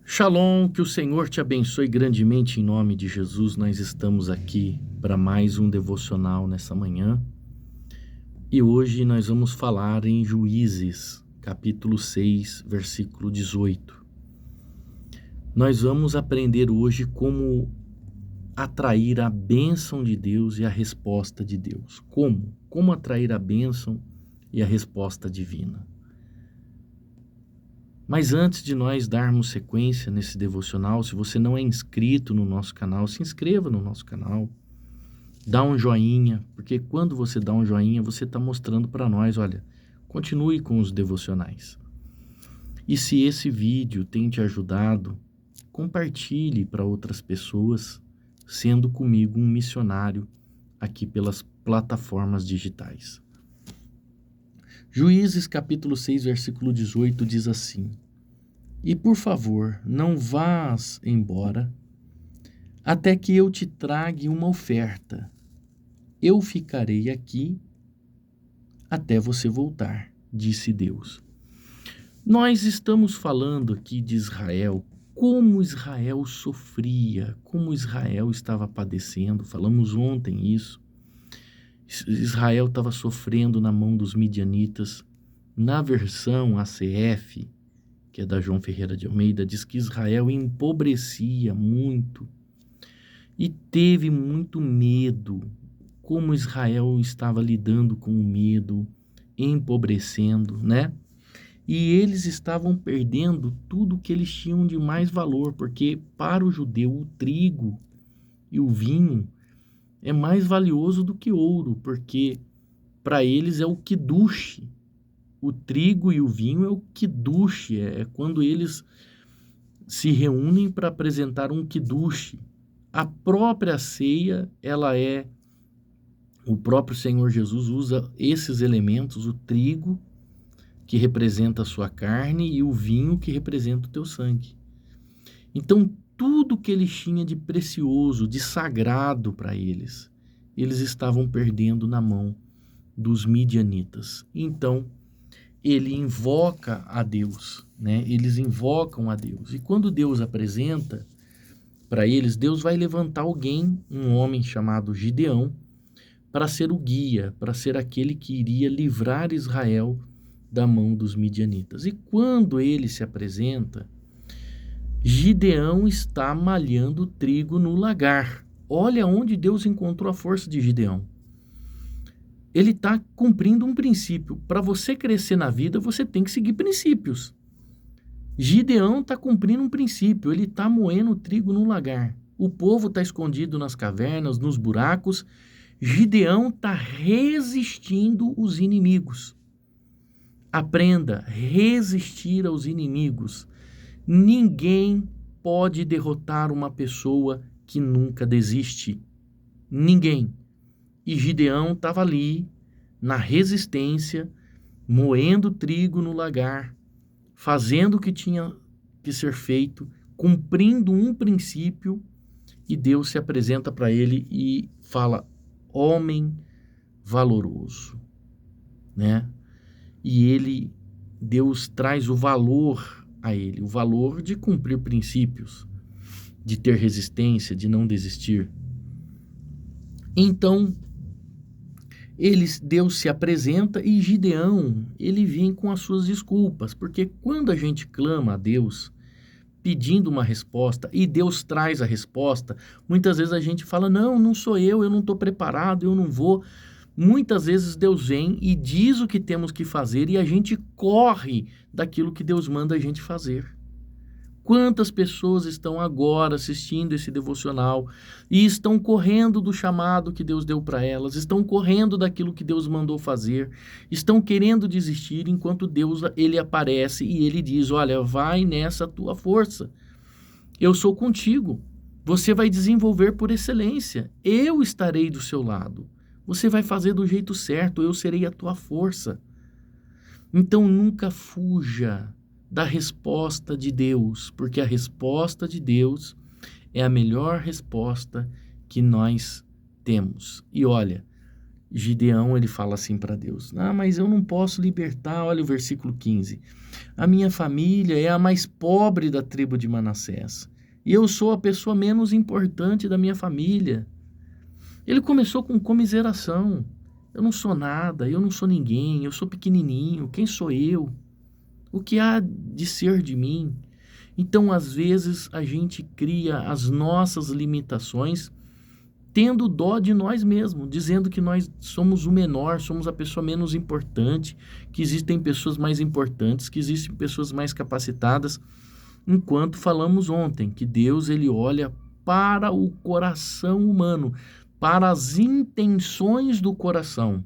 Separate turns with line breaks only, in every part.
Shalom, que o Senhor te abençoe grandemente em nome de Jesus. Nós estamos aqui para mais um devocional nessa manhã e hoje nós vamos falar em Juízes, capítulo 6, versículo 18. Nós vamos aprender hoje como atrair a bênção de Deus e a resposta de Deus. Como atrair a bênção e a resposta divina. Mas antes de nós darmos sequência nesse devocional, se você não é inscrito no nosso canal, se inscreva no nosso canal, dá um joinha, porque quando você dá um joinha, você está mostrando para nós, olha, continue com os devocionais. E se esse vídeo tem te ajudado, compartilhe para outras pessoas, sendo comigo um missionário aqui pelas plataformas digitais. Juízes capítulo 6, versículo 18 diz assim: E por favor, não vás embora, até que eu te trague uma oferta. Eu ficarei aqui até você voltar, disse Deus. Nós estamos falando aqui de Israel, como Israel sofria, como Israel estava padecendo. Falamos ontem isso. Israel estava sofrendo na mão dos midianitas. Na versão ACF, que é da João Ferreira de Almeida, diz que Israel empobrecia muito e teve muito medo. Como Israel estava lidando com o medo, empobrecendo, né? E eles estavam perdendo tudo que eles tinham de mais valor, porque para o judeu o trigo e o vinho é mais valioso do que ouro, porque para eles é o quidush. O trigo e o vinho é o quidush, é quando eles se reúnem para apresentar um quidush. A própria ceia, o próprio Senhor Jesus usa esses elementos, o trigo, que representa a sua carne, e o vinho, que representa o teu sangue. Então, tudo que eles tinham de precioso, de sagrado para eles estavam perdendo na mão dos midianitas. Então, ele invoca a Deus, né? Eles invocam a Deus. E quando Deus apresenta para eles, Deus vai levantar alguém, um homem chamado Gideão, para ser o guia, para ser aquele que iria livrar Israel da mão dos midianitas. E quando ele se apresenta, Gideão está malhando trigo no lagar. Olha onde Deus encontrou a força de Gideão. Ele está cumprindo um princípio. Para você crescer na vida, você tem que seguir princípios. Gideão está cumprindo um princípio. Ele está moendo trigo no lagar. O povo está escondido nas cavernas, nos buracos. Gideão está resistindo os inimigos. Aprenda a resistir aos inimigos. Ninguém pode derrotar uma pessoa que nunca desiste. Ninguém. E Gideão estava ali, na resistência, moendo trigo no lagar, fazendo o que tinha que ser feito, cumprindo um princípio, e Deus se apresenta para ele e fala: homem valoroso, né? E Deus traz o valor a ele, o valor de cumprir princípios, de ter resistência, de não desistir. Então, Deus se apresenta e Gideão, ele vem com as suas desculpas, porque quando a gente clama a Deus pedindo uma resposta e Deus traz a resposta, muitas vezes a gente fala: não sou eu não estou preparado, eu não vou. Muitas vezes Deus vem e diz o que temos que fazer e a gente corre daquilo que Deus manda a gente fazer. Quantas pessoas estão agora assistindo esse devocional e estão correndo do chamado que Deus deu para elas, estão correndo daquilo que Deus mandou fazer, estão querendo desistir, enquanto Deus, ele aparece e ele diz: olha, vai nessa tua força, eu sou contigo, você vai desenvolver por excelência, eu estarei do seu lado, você vai fazer do jeito certo, eu serei a tua força. Então nunca fuja da resposta de Deus, porque a resposta de Deus é a melhor resposta que nós temos. E olha, Gideão, ele fala assim para Deus: "Ah, mas eu não posso libertar", olha o versículo 15. "A minha família é a mais pobre da tribo de Manassés, e eu sou a pessoa menos importante da minha família." Ele começou com comiseração. Eu não sou nada, eu não sou ninguém, eu sou pequenininho, quem sou eu? O que há de ser de mim? Então, às vezes, a gente cria as nossas limitações tendo dó de nós mesmos, dizendo que nós somos o menor, somos a pessoa menos importante, que existem pessoas mais importantes, que existem pessoas mais capacitadas, enquanto falamos ontem que Deus, ele olha para o coração humano, para as intenções do coração.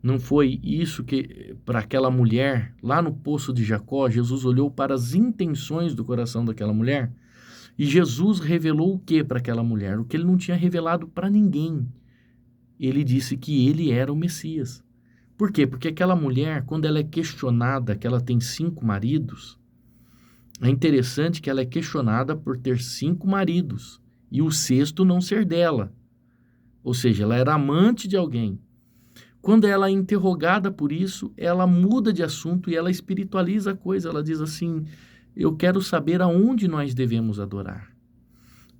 Não foi isso que, para aquela mulher, lá no poço de Jacó, Jesus olhou para as intenções do coração daquela mulher? E Jesus revelou o que para aquela mulher? O que ele não tinha revelado para ninguém. Ele disse que ele era o Messias. Por quê? Porque aquela mulher, quando ela é questionada que ela tem 5 maridos, é interessante que ela é questionada por ter 5 maridos e o sexto não ser dela. Ou seja, ela era amante de alguém. Quando ela é interrogada por isso, ela muda de assunto e ela espiritualiza a coisa. Ela diz assim: eu quero saber aonde nós devemos adorar.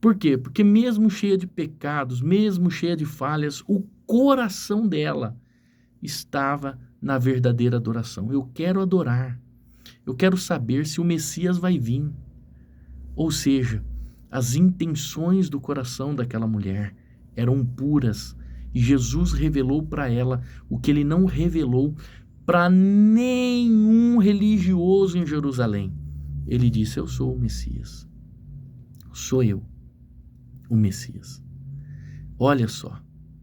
Por quê? Porque mesmo cheia de pecados, mesmo cheia de falhas, o coração dela estava na verdadeira adoração. Eu quero adorar. Eu quero saber se o Messias vai vir. Ou seja, as intenções do coração daquela mulher eram puras. E Jesus revelou para ela o que ele não revelou para nenhum religioso em Jerusalém. Ele disse: eu sou o Messias. Sou eu, o Messias. Olha só.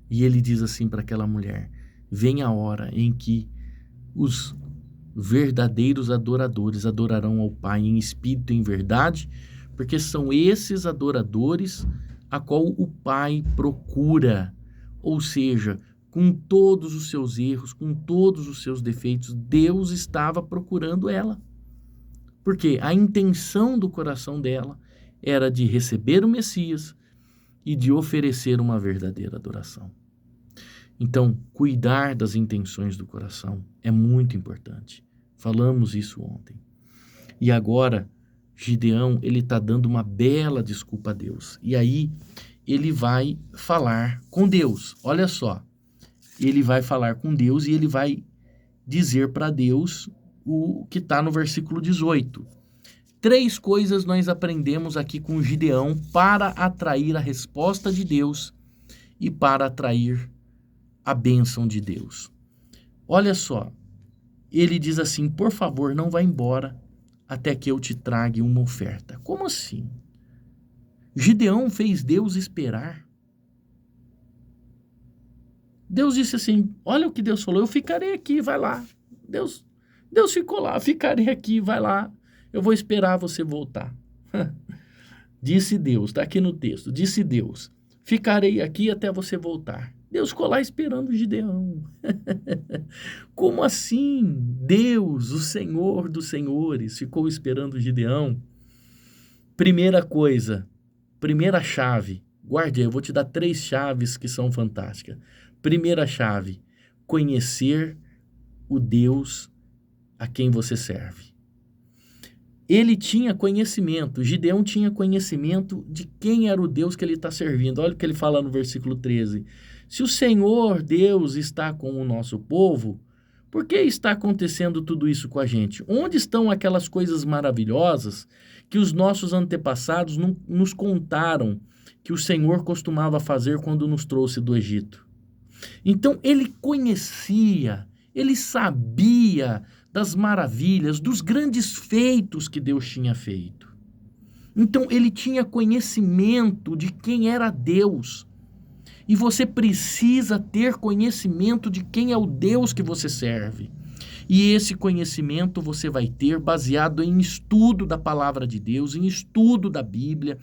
E ele diz assim para aquela mulher: vem a hora em que os verdadeiros adoradores adorarão ao Pai em espírito e em verdade, porque são esses adoradores a qual o Pai procura. Ou seja, com todos os seus erros, com todos os seus defeitos, Deus estava procurando ela. Porque a intenção do coração dela era de receber o Messias e de oferecer uma verdadeira adoração. Então, cuidar das intenções do coração é muito importante. Falamos isso ontem. E agora, Gideão, ele está dando uma bela desculpa a Deus. E aí, ele vai falar com Deus. Olha só, ele vai falar com Deus e ele vai dizer para Deus o que está no versículo 18. 3 coisas nós aprendemos aqui com Gideão para atrair a resposta de Deus e para atrair a bênção de Deus. Olha só, ele diz assim: por favor, não vá embora até que eu te trague uma oferta. Como assim? Gideão fez Deus esperar. Deus disse assim: olha o que Deus falou, eu ficarei aqui, vai lá. Deus ficou lá: ficarei aqui, vai lá, eu vou esperar você voltar. Disse Deus, está aqui no texto, disse Deus: ficarei aqui até você voltar. Deus ficou lá esperando Gideão. Como assim? Deus, o Senhor dos senhores, ficou esperando Gideão? Primeira coisa, primeira chave, guarde aí, eu vou te dar 3 chaves que são fantásticas. Primeira chave: conhecer o Deus a quem você serve. Ele tinha conhecimento, Gideão tinha conhecimento de quem era o Deus que ele está servindo. Olha o que ele fala no versículo 13. Se o Senhor Deus está com o nosso povo, por que está acontecendo tudo isso com a gente? Onde estão aquelas coisas maravilhosas que os nossos antepassados nos contaram que o Senhor costumava fazer quando nos trouxe do Egito? Então ele conhecia, ele sabia das maravilhas, dos grandes feitos que Deus tinha feito. Então ele tinha conhecimento de quem era Deus. E você precisa ter conhecimento de quem é o Deus que você serve. E esse conhecimento você vai ter baseado em estudo da palavra de Deus, em estudo da Bíblia,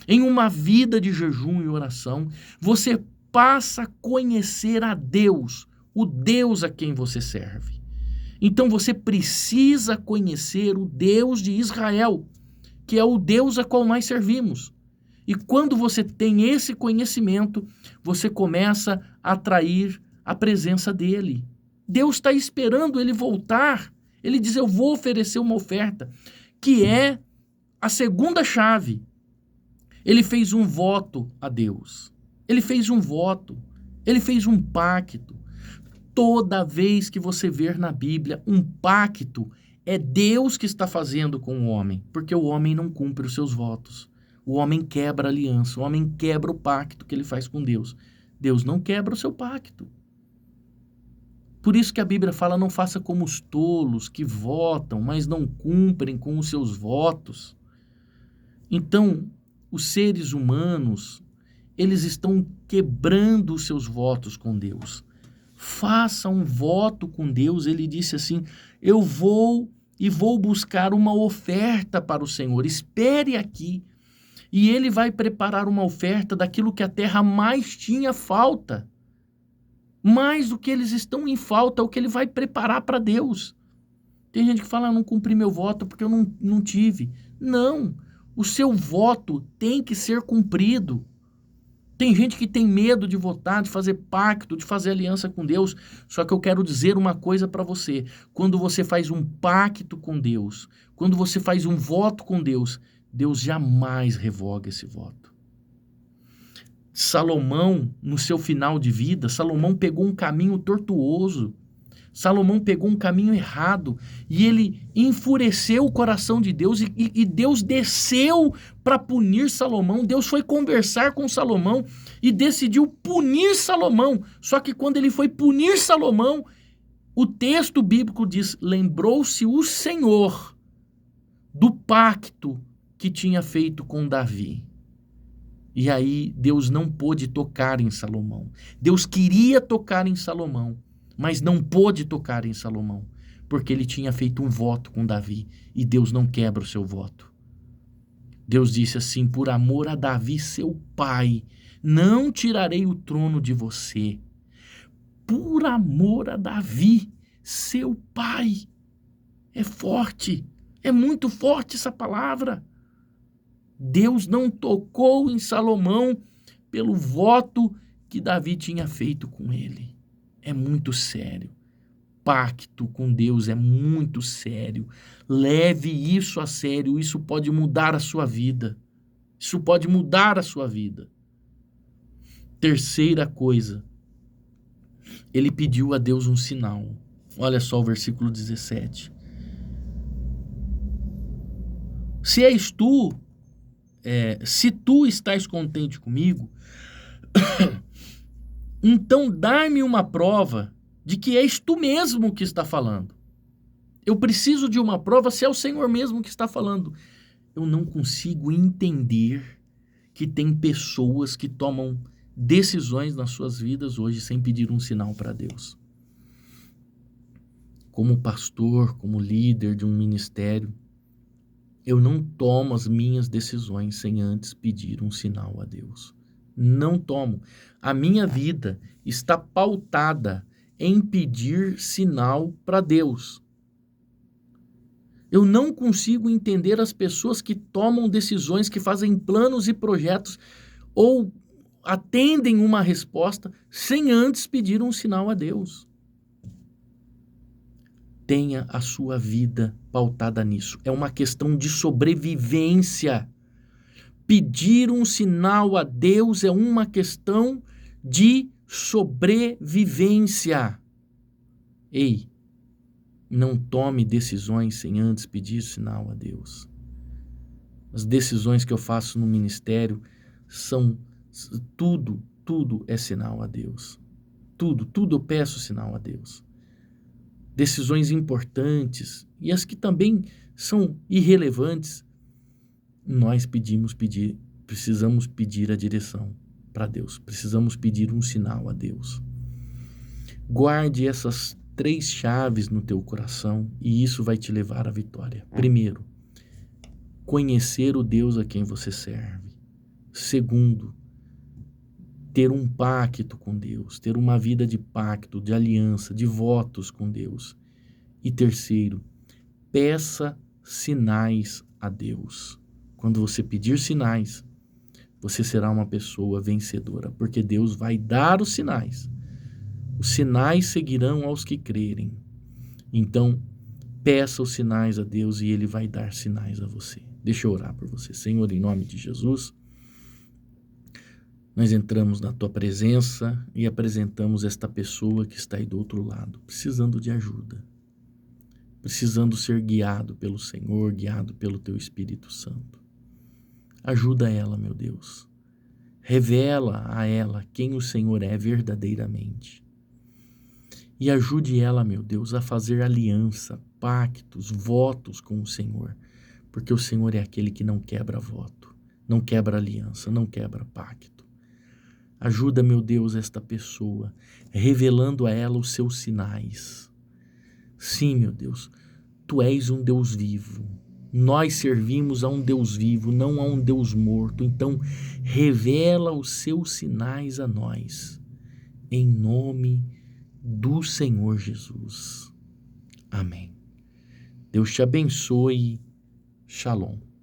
em uma vida de jejum e oração. Você passa a conhecer a Deus, o Deus a quem você serve. Então você precisa conhecer o Deus de Israel, que é o Deus a qual nós servimos. E quando você tem esse conhecimento, você começa a atrair a presença dele. Deus está esperando ele voltar. Ele diz, eu vou oferecer uma oferta, que é a segunda chave. Ele fez um voto a Deus. Ele fez um voto. Ele fez um pacto. Toda vez que você ver na Bíblia um pacto, é Deus que está fazendo com o homem, porque o homem não cumpre os seus votos. O homem quebra a aliança, o homem quebra o pacto que ele faz com Deus. Deus não quebra o seu pacto. Por isso que a Bíblia fala, não faça como os tolos que votam, mas não cumprem com os seus votos. Então, os seres humanos, eles estão quebrando os seus votos com Deus. Faça um voto com Deus. Ele disse assim, eu vou buscar uma oferta para o Senhor. Espere aqui. E ele vai preparar uma oferta daquilo que a terra mais tinha falta. Mais do que eles estão em falta, é o que ele vai preparar para Deus. Tem gente que fala, não cumpri meu voto porque eu não tive. Não, o seu voto tem que ser cumprido. Tem gente que tem medo de votar, de fazer pacto, de fazer aliança com Deus. Só que eu quero dizer uma coisa para você. Quando você faz um pacto com Deus, quando você faz um voto com Deus, Deus jamais revoga esse voto. Salomão, no seu final de vida, Salomão pegou um caminho tortuoso. Salomão pegou um caminho errado e ele enfureceu o coração de Deus e Deus desceu para punir Salomão. Deus foi conversar com Salomão e decidiu punir Salomão. Só que quando ele foi punir Salomão, o texto bíblico diz, lembrou-se o Senhor do pacto que tinha feito com Davi. E aí Deus não pôde tocar em Salomão. Deus queria tocar em Salomão, mas não pôde tocar em Salomão, porque ele tinha feito um voto com Davi, e Deus não quebra o seu voto. Deus disse assim, por amor a Davi, seu pai, não tirarei o trono de você. Por amor a Davi, seu pai. É forte, é muito forte essa palavra. Deus não tocou em Salomão pelo voto que Davi tinha feito com ele. É muito sério. Pacto com Deus é muito sério. Leve isso a sério. Isso pode mudar a sua vida. Isso pode mudar a sua vida. Terceira coisa. Ele pediu a Deus um sinal. Olha só o versículo 17. Se tu estás contente comigo, então dá-me uma prova de que és tu mesmo que está falando. Eu preciso de uma prova se é o Senhor mesmo que está falando. Eu não consigo entender que tem pessoas que tomam decisões nas suas vidas hoje sem pedir um sinal para Deus. Como pastor, como líder de um ministério, eu não tomo as minhas decisões sem antes pedir um sinal a Deus. Não tomo. A minha vida está pautada em pedir sinal para Deus. Eu não consigo entender as pessoas que tomam decisões, que fazem planos e projetos ou atendem uma resposta sem antes pedir um sinal a Deus. Tenha a sua vida pautada nisso. É uma questão de sobrevivência. Pedir um sinal a Deus é uma questão de sobrevivência. Ei, não tome decisões sem antes pedir sinal a Deus. As decisões que eu faço no ministério são tudo é sinal a Deus. Tudo eu peço sinal a Deus. Decisões importantes e as que também são irrelevantes, nós precisamos pedir a direção para Deus, precisamos pedir um sinal a Deus. Guarde essas 3 chaves no teu coração e isso vai te levar à vitória. Primeiro, conhecer o Deus a quem você serve. Segundo, ter um pacto com Deus, ter uma vida de pacto, de aliança, de votos com Deus. E terceiro, peça sinais a Deus. Quando você pedir sinais, você será uma pessoa vencedora, porque Deus vai dar os sinais. Os sinais seguirão aos que crerem. Então, peça os sinais a Deus e Ele vai dar sinais a você. Deixa eu orar por você. Senhor, em nome de Jesus, nós entramos na Tua presença e apresentamos esta pessoa que está aí do outro lado, precisando de ajuda, precisando ser guiado pelo Senhor, guiado pelo Teu Espírito Santo. Ajuda ela, meu Deus. Revela a ela quem o Senhor é verdadeiramente. E ajude ela, meu Deus, a fazer aliança, pactos, votos com o Senhor, porque o Senhor é aquele que não quebra voto, não quebra aliança, não quebra pacto. Ajuda, meu Deus, esta pessoa, revelando a ela os seus sinais. Sim, meu Deus, Tu és um Deus vivo. Nós servimos a um Deus vivo, não a um Deus morto. Então, revela os seus sinais a nós, em nome do Senhor Jesus. Amém. Deus te abençoe. Shalom.